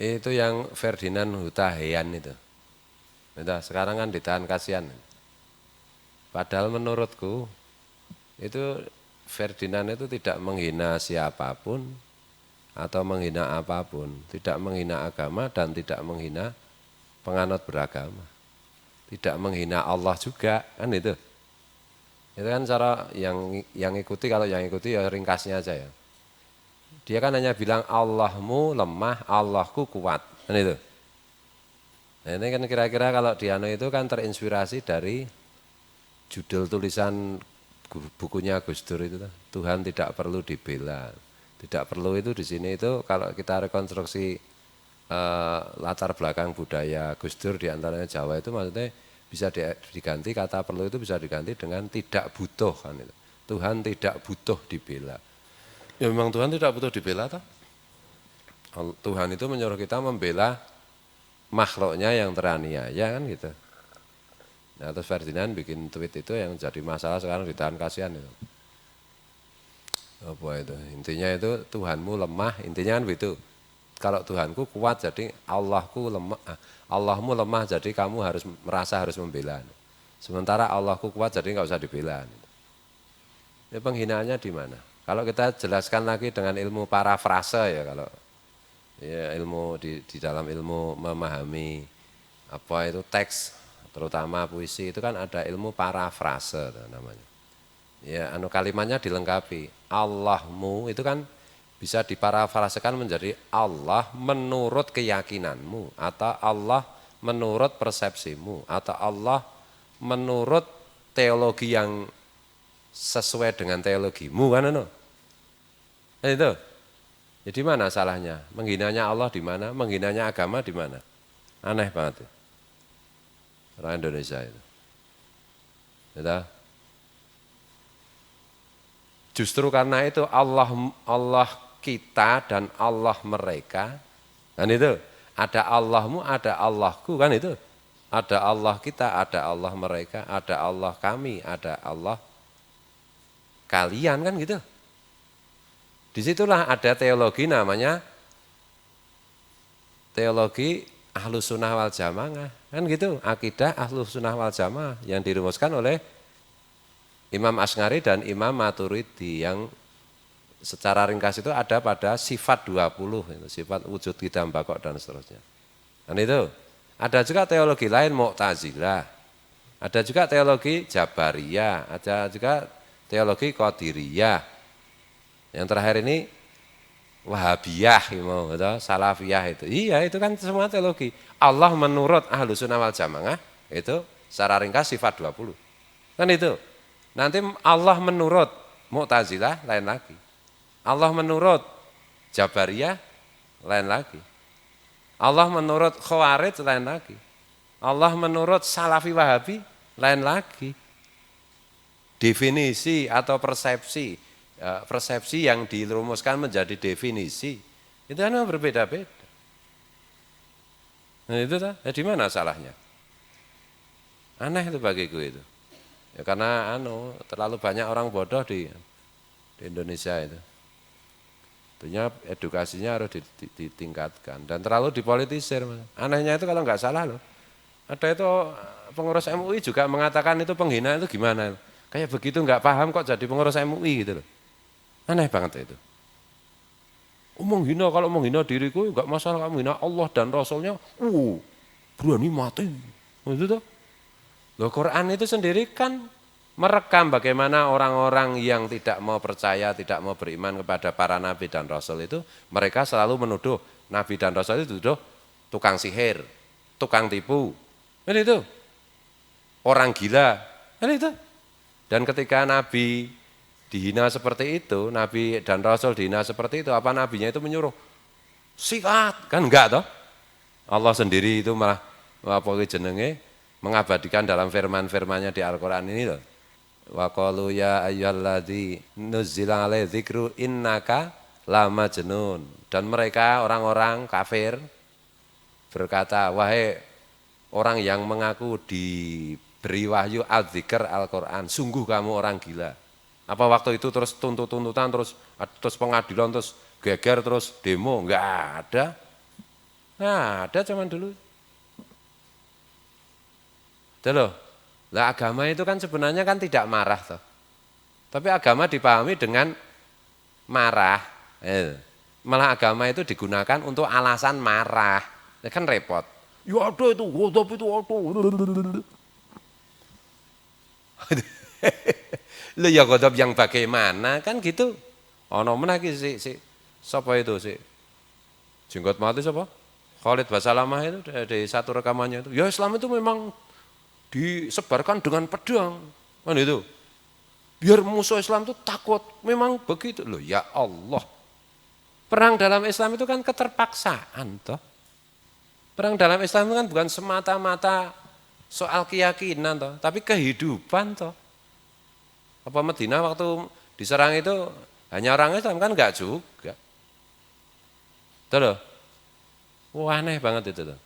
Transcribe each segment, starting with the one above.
Itu yang Ferdinand Hutahian itu. Sekarang kan ditahan kasihan. Padahal menurutku itu Ferdinand itu tidak menghina siapapun atau menghina apapun, tidak menghina agama dan tidak menghina penganut beragama, tidak menghina Allah juga, kan itu. Itu kan cara yang ikuti, kalau yang ikuti ya ringkasnya aja ya. Dia kan hanya bilang Allahmu lemah, Allahku kuat, kan itu. Nah ini kan kira-kira kalau Diano itu kan terinspirasi dari judul tulisan bukunya Gus Dur itu, Tuhan tidak perlu dibela. Tidak perlu itu di sini itu kalau kita rekonstruksi latar belakang budaya Gus Dur diantaranya Jawa itu maksudnya bisa diganti, kata perlu itu bisa diganti dengan tidak butuh kan itu. Tuhan tidak butuh dibela. Ya memang Tuhan tidak butuh dibela toh. Tuhan itu menyuruh kita membela makhluknya yang teraniaya kan gitu. Nah, terus Ferdinand bikin tweet itu yang jadi masalah sekarang ditahan kasihan itu. Apa itu? Intinya itu Tuhanmu lemah, intinya kan begitu. Kalau Tuhanku kuat jadi Allahku lemah, Allahmu lemah jadi kamu harus merasa harus membela. Sementara Allahku kuat jadi nggak usah dibela. Ini penghinaannya di mana? Kalau kita jelaskan lagi dengan ilmu parafrase ya, kalau ya ilmu di dalam ilmu memahami apa itu teks, terutama puisi itu kan ada ilmu parafrase namanya. Ya, kalimatnya dilengkapi. Allahmu itu kan bisa diparafrasekan menjadi Allah menurut keyakinanmu, atau Allah menurut persepsimu, atau Allah menurut teologi yang sesuai dengan teologimu kan itu. Itu. Jadi mana salahnya? Menghinanya Allah di mana? Menghinanya agama di mana? Aneh banget. Orang Indonesia itu. Gitu. Justru karena itu Allah kita dan Allah mereka, kan itu. Ada Allahmu, ada Allahku, kan itu. Ada Allah kita, ada Allah mereka, ada Allah kami, ada Allah kalian, kan gitu. Disitulah ada teologi namanya teologi Ahlus Sunnah wal Jamaah, kan gitu. Akidah Ahlus Sunnah wal Jamaah yang dirumuskan oleh Imam Asy'ari dan Imam Maturidi, yang secara ringkas itu ada pada sifat 20, sifat wujud qidam baqo dan seterusnya. Dan itu ada juga teologi lain Mu'tazilah, ada juga teologi Jabariyah, ada juga teologi Qadiriyah. Yang terakhir ini Wahabiyah, Salafiyah itu. Iya, itu kan semua teologi. Allah menurut Ahlus Sunnah wal Jamaah itu secara ringkas sifat 20. Kan itu. Nanti Allah menurut Mu'tazilah lain lagi. Allah menurut Jabariyah lain lagi. Allah menurut Khawarij lain lagi. Allah menurut Salafi Wahabi lain lagi. Definisi atau persepsi yang dirumuskan menjadi definisi itu kan berbeda-beda. Nah itu di mana salahnya? Aneh itu bagiku itu. Ya karena terlalu banyak orang bodoh di Indonesia itu. Tentunya edukasinya harus ditingkatkan dan terlalu dipolitisir. Anehnya itu kalau nggak salah loh. Ada itu pengurus MUI juga mengatakan itu penghinaan itu gimana? Kayak begitu nggak paham kok jadi pengurus MUI gitu loh. Aneh banget itu. Menghina, kalau menghina diriku enggak masalah, kamu menghina Allah dan Rasulnya, berani mati. Itu tuh. Loh, Quran itu sendiri kan merekam bagaimana orang-orang yang tidak mau percaya, tidak mau beriman kepada para nabi dan rasul itu, mereka selalu menuduh nabi dan rasul itu tuduh tukang sihir, tukang tipu. Kan itu. Orang gila. Kan itu. Dan ketika nabi dihina seperti itu, nabi dan rasul dihina seperti itu, apa nabinya itu menyuruh sikat? Kan enggak toh. Allah sendiri itu malah apa jenenge mengabadikan dalam firman-firmannya di Al-Qur'an ini loh. Wa qalu ya ayyuhalladzi nuzzila alaihi dzikru innaka lamajnun. Dan mereka orang-orang kafir berkata, wahai orang yang mengaku diberi wahyu al-dzikr Al-Qur'an, sungguh kamu orang gila. Apa waktu itu terus tuntutan, terus pengadilan, terus geger, terus demo? Enggak ada. Nah, ada zaman dulu. Itu loh. Lah agama itu kan sebenarnya kan tidak marah toh. Tapi agama dipahami dengan marah. Malah agama itu digunakan untuk alasan marah. Ya kan repot. Ya ada itu, tapi itu ada. Lu ya godop yang bagaimana kan gitu. Ono menaki si sapa itu si jenggot mati sapa? Khalid Basalamah itu dari satu rekamannya itu. Ya Islam itu memang disebarkan dengan pedang. Kan itu. Biar musuh Islam itu takut. Memang begitu loh. Ya Allah. Perang dalam Islam itu kan keterpaksaan toh. Perang dalam Islam itu kan bukan semata-mata soal keyakinan toh, tapi kehidupan toh. Apa Madinah waktu diserang itu hanya orang Islam kan enggak juga. Tuh loh. Wah, aneh banget itu tuh.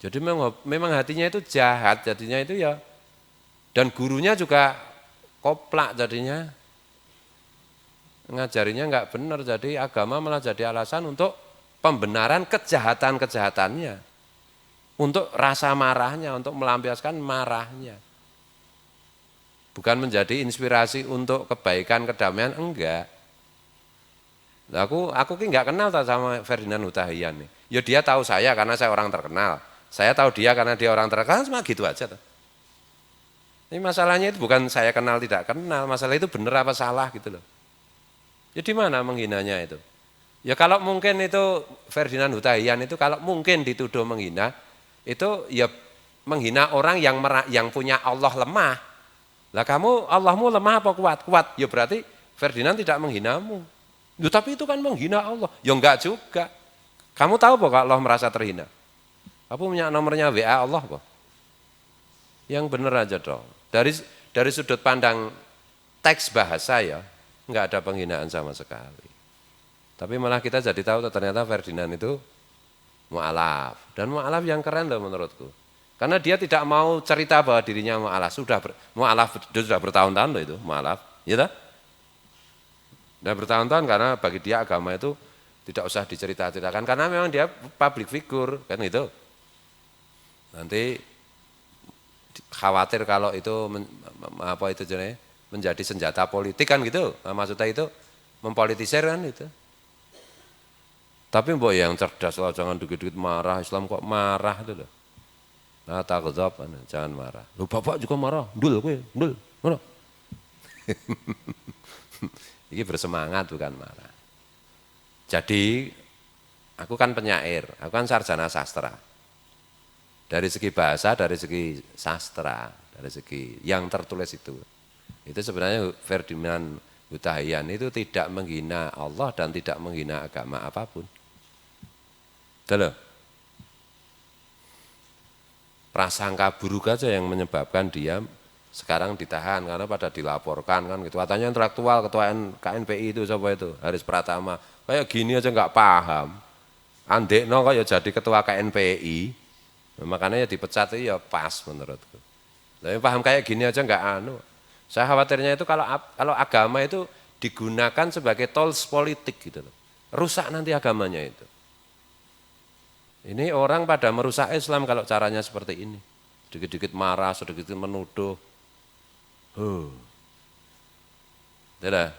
Jadi memang hatinya itu jahat, jadinya itu ya. Dan gurunya juga koplak jadinya. Ngajarinya enggak benar, jadi agama malah jadi alasan untuk pembenaran kejahatan-kejahatannya. Untuk rasa marahnya, untuk melampiaskan marahnya. Bukan menjadi inspirasi untuk kebaikan, kedamaian, enggak. Nah, aku ki enggak kenal sama Ferdinand Hutahian nih. Ya dia tahu saya karena saya orang terkenal. Saya tahu dia karena dia orang terkenal, cuma gitu aja tuh. Ini masalahnya itu bukan saya kenal tidak kenal, masalah itu benar apa salah gitu loh. Ya di mana menghinanya itu? Ya kalau mungkin itu Ferdinand Hutahian itu kalau mungkin dituduh menghina, itu ya menghina orang yang punya Allah lemah. Lah kamu Allahmu lemah apa kuat? Kuat. Ya berarti Ferdinand tidak menghinamu. Ya, tapi itu kan menghina Allah. Ya enggak juga. Kamu tahu kok Allah merasa terhina? Kamu punya nomornya WA Allah kok. Yang benar aja dong. Dari sudut pandang teks bahasa ya, enggak ada penghinaan sama sekali. Tapi malah kita jadi tahu ternyata Ferdinand itu mu'alaf. Dan mu'alaf yang keren loh menurutku. Karena dia tidak mau cerita bahwa dirinya mu'alaf. Mu'alaf sudah bertahun-tahun loh itu mu'alaf. Ya tak? Dan bertahun-tahun karena bagi dia agama itu tidak usah dicerita-ceritakan. Karena memang dia public figure. Kan gitu. Nanti khawatir kalau itu menjadi senjata politik kan gitu. Nah, maksudnya itu mempolitisir kan itu. Tapi mbok yang cerdas lah, jangan dikit-dikit marah, Islam kok marah itu loh. Nah, takzab, jangan marah. Lu bapak juga marah, ndul kowe, ndul, marah. Ini bersemangat bukan marah. Jadi, aku kan penyair, aku kan sarjana sastra. Dari segi bahasa, dari segi sastra, dari segi yang tertulis itu sebenarnya Ferdinand Hutahian itu tidak menghina Allah dan tidak menghina agama apapun. Betul loh. Prasangka buruk aja yang menyebabkan dia sekarang ditahan karena pada dilaporkan kan gitu. Katanya intelektual ketua KNPI itu siapa itu? Haris Pratama. Kayak gini aja nggak paham. Andekno kayak jadi ketua KNPI. Nah, makanya ya dipecat itu ya pas menurutku. Tapi paham kayak gini aja nggak anu. Saya khawatirnya itu kalau agama itu digunakan sebagai tools politik gitu loh. Rusak nanti agamanya itu. Ini orang pada merusak Islam kalau caranya seperti ini. Sedikit-sedikit marah, sedikit menuduh. Tidak.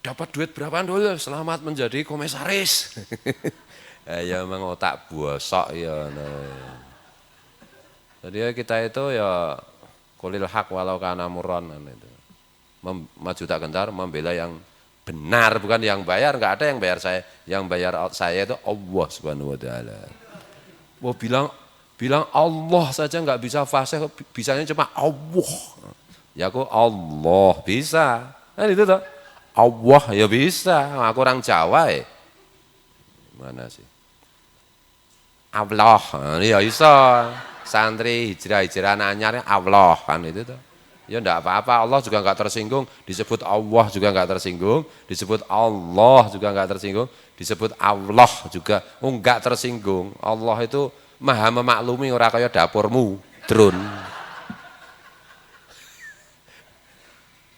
Dapat duit berapa dulu? Selamat menjadi komisaris. Ya memang otak bosok ya. Nah. Jadi kita itu ya kulil hak walau kana murran itu. Maju tak gentar membela yang benar bukan yang bayar, enggak ada yang bayar saya. Yang bayar saya itu Allah Subhanahu wa taala. Mau bilang Allah saja enggak bisa fasih, bisanya cuma Allah. Ya aku Allah bisa. Kan itu toh. Allah ya bisa. Aku orang Jawa ya. Mana sih? Allah. Ya bisa. Santri hijrah anyar Allah kan itu tuh. Ya enggak apa-apa, Allah juga enggak tersinggung, disebut Allah juga enggak tersinggung, disebut Allah juga enggak tersinggung, disebut Allah juga enggak tersinggung. Allah itu maha memaklumi ora kaya dapurmu, drun.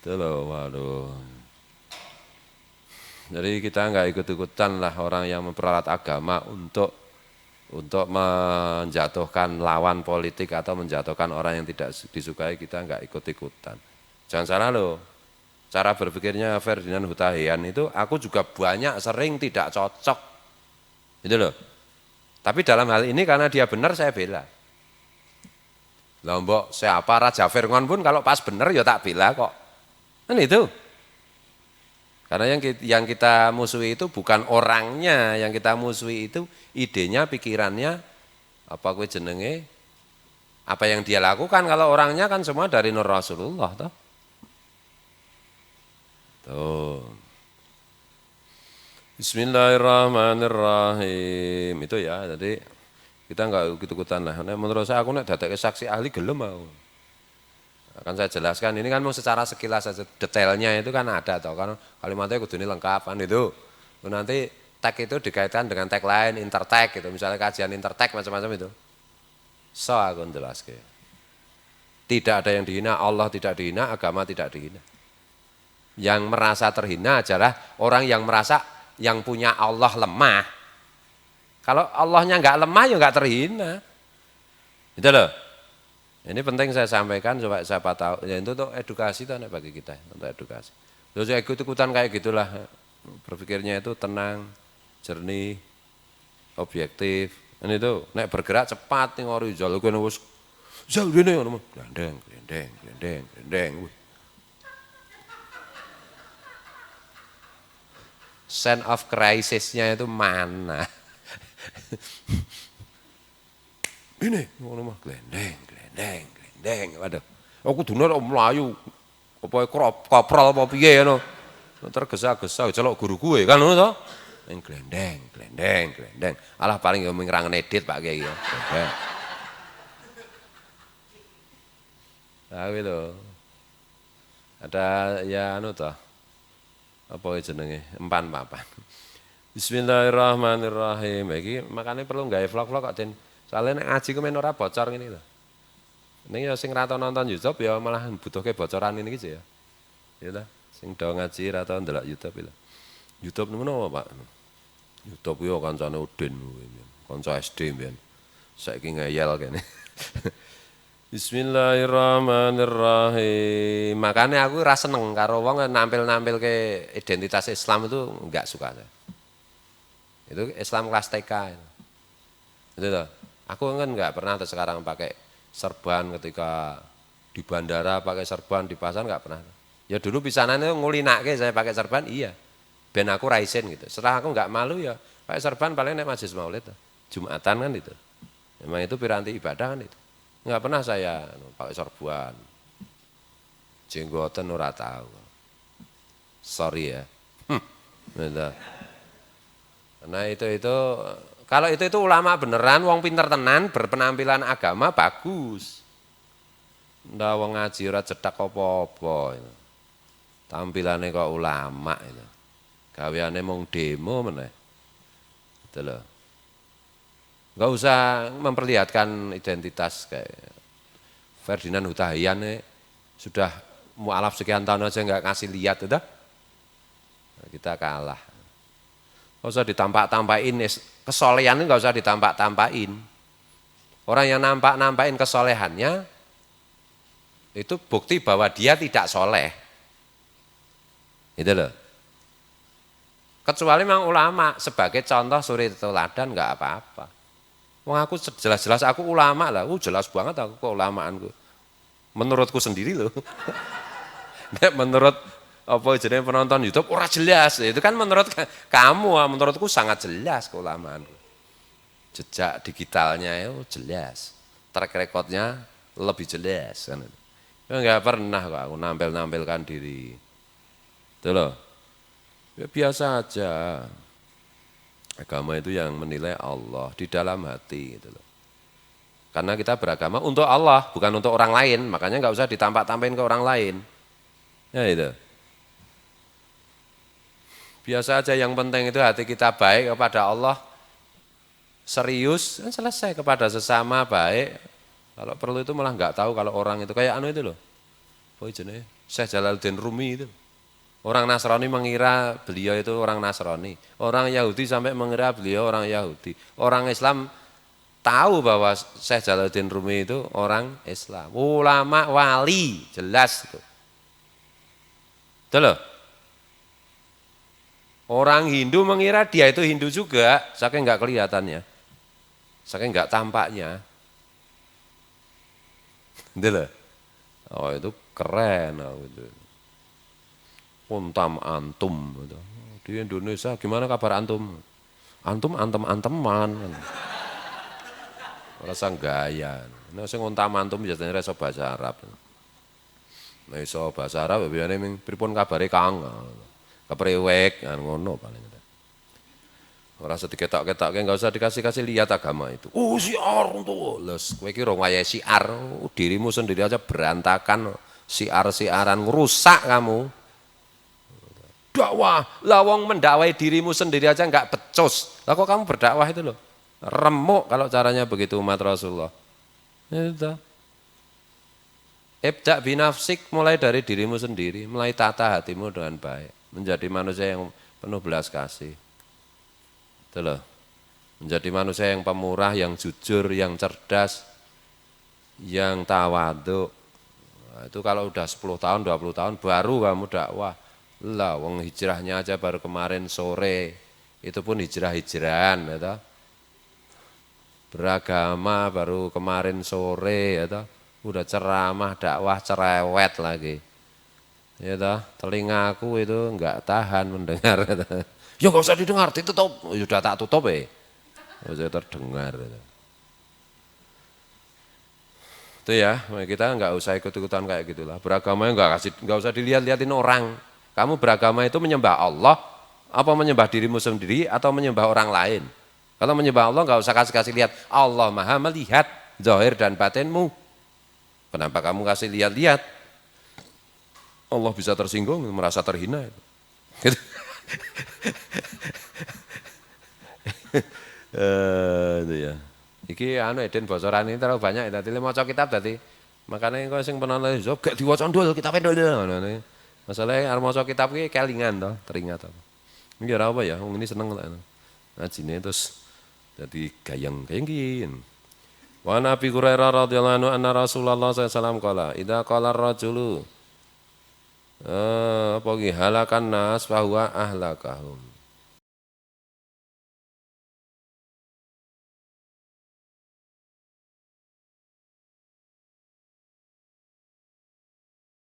Itu loh, waduh. Jadi kita nggak ikut-ikutan lah orang yang memperalat agama untuk menjatuhkan lawan politik atau menjatuhkan orang yang tidak disukai, kita nggak ikut-ikutan. Jangan salah loh, cara berpikirnya Ferdinand Hutahian itu aku juga banyak sering tidak cocok. Gitu loh. Tapi dalam hal ini karena dia benar saya bela. Lombok siapa Raja Firngon pun kalau pas benar ya tak bela kok. Kan itu. Karena yang kita musuhi itu bukan orangnya, yang kita musuhi itu idenya, pikirannya, apa kue jenenge, apa yang dia lakukan. Kalau orangnya kan semua dari Nur Rasulullah toh. Tuh. Bismillahirrahmanirrahim. Itu ya, jadi kita enggak ikut-ikutan lah. Menurut saya aku nek dadak saksi ahli gelem aku. Akan saya jelaskan, ini kan mau secara sekilas saja, detailnya itu kan ada toh, kan kalimatnya kudune lengkap kan itu. Nanti tag itu dikaitkan dengan tag lain, intertag gitu, misalnya kajian intertag macam-macam itu. So aku jelaskan. Tidak ada yang dihina, Allah tidak dihina, agama tidak dihina. Yang merasa terhina adalah orang yang merasa yang punya Allah lemah. Kalau Allahnya enggak lemah ya enggak terhina. Gitu loh. Ini penting saya sampaikan supaya siapa tahu. Ya itu tuh edukasi tuh bagi kita, untuk edukasi. Terus ya ikut-ikutan kayak gitulah. Berpikirnya itu tenang, jernih, objektif. Ini tuh nek bergerak cepat ning ora jaluk kene wis jauh dene ngono. Glendeng, glendeng, glendeng, glendeng. Sense of crisis-nya itu mana? Ini ngono mah glendeng, glendeng, glendeng. Waduh. Aku dune kok mlayu. Apa koprol apa piye ngono. Tergesa-gesa celok guru gue kan ngono to. Ning glendeng, glendeng, glendeng. Alah paling yo ming ra ngedit Pak Kiai ya. Nah itu. Ada ya anu toh. Apa jenenge? Empan papan. Bismillahirrahmanirrahim. Iki makane perlu gawe vlog-vlog kok Den. Soalnya nek ngaji ku men ora bocor ngene lho. Ning ya sing ra tau nonton YouTube ya malah butuhke bocoran ini iki ya. Ya ta, sing do ngaji ra tau ndelok YouTube lho. YouTube ngono Pak. YouTube yo kancane Udin kanca SD mbiyen. Saiki ngeyel kene. Bismillahirrahmanirrahim. Makanya aku ra seneng karo wong nampil-nampil ke identitas Islam itu enggak suka saya. Itu Islam kelas TK. Itu toh. Aku kan enggak pernah sekarang pakai serban ketika di bandara pakai serban, di pasar enggak pernah. Ya dulu pisanane ngulinake saya pakai serban iya. Ben aku raisin gitu. Setelah aku enggak malu ya pakai serban paling nek majelis maulid. Jumatan kan itu. Memang itu piranti ibadah kan itu. Enggak pernah saya pakai serban. Jenggoten ora tahu. Sorry ya. Gitu. Nah itu kalau itu ulama beneran, wong pinter tenan, berpenampilan agama bagus. Ndak wong ngaji ora cedak apa-apa. Tampilannya kok ulama itu. Gaweane mung demo meneh. Gitu loh. Enggak usah memperlihatkan identitas kayak Ferdinand Hutahian sudah mualaf sekian tahun aja enggak ngasih lihat udah. Nah, kita kalah. Enggak usah ditampak-tampakin, kesolehan enggak usah ditampak-tampakin. Orang yang nampak-nampakin kesolehannya itu bukti bahwa dia tidak soleh. Gitu loh. Kecuali memang ulama sebagai contoh suri teladan enggak apa-apa. Wong aku jelas-jelas aku ulama lah, jelas banget aku keulamaanku. Menurutku sendiri loh. Menurut apa jenenge penonton YouTube ora jelas. Itu kan menurut kamu, menurutku sangat jelas keulamaanku. Jejak digitalnya itu jelas. Track recordnya lebih jelas kan. Enggak pernah kok aku nampil-nampilkan diri. Itu loh. Ya biasa aja. Agama itu yang menilai Allah di dalam hati gitu loh. Karena kita beragama untuk Allah, bukan untuk orang lain, makanya nggak usah ditampak-tampain ke orang lain. Ya itu. Biasa aja yang penting itu hati kita baik kepada Allah, serius, kan selesai kepada sesama baik. Kalau perlu itu malah nggak tahu kalau orang itu kayak anu itu loh. Oh jenenge Syekh Jalaluddin Rumi itu. Orang Nasrani mengira beliau itu orang Nasrani. Orang Yahudi sampai mengira beliau orang Yahudi. Orang Islam tahu bahwa Syekh Jalaluddin Rumi itu orang Islam. Ulama wali, jelas itu. Betul loh. Orang Hindu mengira dia itu Hindu juga, saking nggak kelihatannya. Saking nggak tampaknya. Betul loh. Oh itu keren. Oh, itu. Untam antum gitu. Di Indonesia gimana kabar antum? Antum anteman. Rasa gaya. Nah sing untam antum biasanya iso bahasa Arab. Nah iso bahasa Arab biasane ming pripun kabare Kang. Kepriwek ngono paling. Ora usah diketok-ketokke, enggak usah dikasih-kasih lihat agama itu. Oh siar tuh. Les kowe iki ora wayahe siar, dirimu sendiri aja berantakan. Siar-siaran ngerusak kamu. Dakwah, lah wong mendakwai dirimu sendiri aja enggak becus. Lah kok kamu berdakwah itu loh. Remuk kalau caranya begitu umat Rasulullah. Itu. Ibda binafsik mulai dari dirimu sendiri, mulai tata hatimu dengan baik, menjadi manusia yang penuh belas kasih. Itu loh. Menjadi manusia yang pemurah, yang jujur, yang cerdas, yang tawadhu. Nah, itu kalau udah 10 tahun, 20 tahun baru kamu dakwah. Lah wong hijrahnya aja baru kemarin sore, itu pun hijrah-hijrahan ya toh. Beragama baru kemarin sore ya toh. Udah ceramah dakwah cerewet lagi. Ya toh, telingaku itu enggak tahan mendengar. Ya enggak usah didengar, ditutup. Sudah tak tutup ya. Saya terdengar. Itu ya, kita enggak usah ikut-ikutan kayak gitulah. Beragama enggak usah dilihat-lihatin orang. Kamu beragama itu menyembah Allah, apa menyembah dirimu sendiri atau menyembah orang lain? Kalau menyembah Allah enggak usah kasih-kasih lihat. Allah Maha melihat zahir dan batinmu. Kenapa kamu kasih lihat-lihat? Allah bisa tersinggung, merasa terhina. Gitu. Itu ya. Iki anu Eden bocoran ini terlalu banyak. Tadi maca kitab tadi. Makanya kau sing penulis, gak diwaca ndul kitab ndul. Masalahnya arep maca kitab ki kelingan to, teringat to. Iki ora apa ya, wong ini seneng lah. Ngajine terus dadi gayang-gayang. Wa Nabi Hurairah radhiyallahu anhu anna Rasulullah sallallahu alaihi wasallam qala, "Idza qala ar-rajulu apa ki halakan nas fa huwa ahlakahum."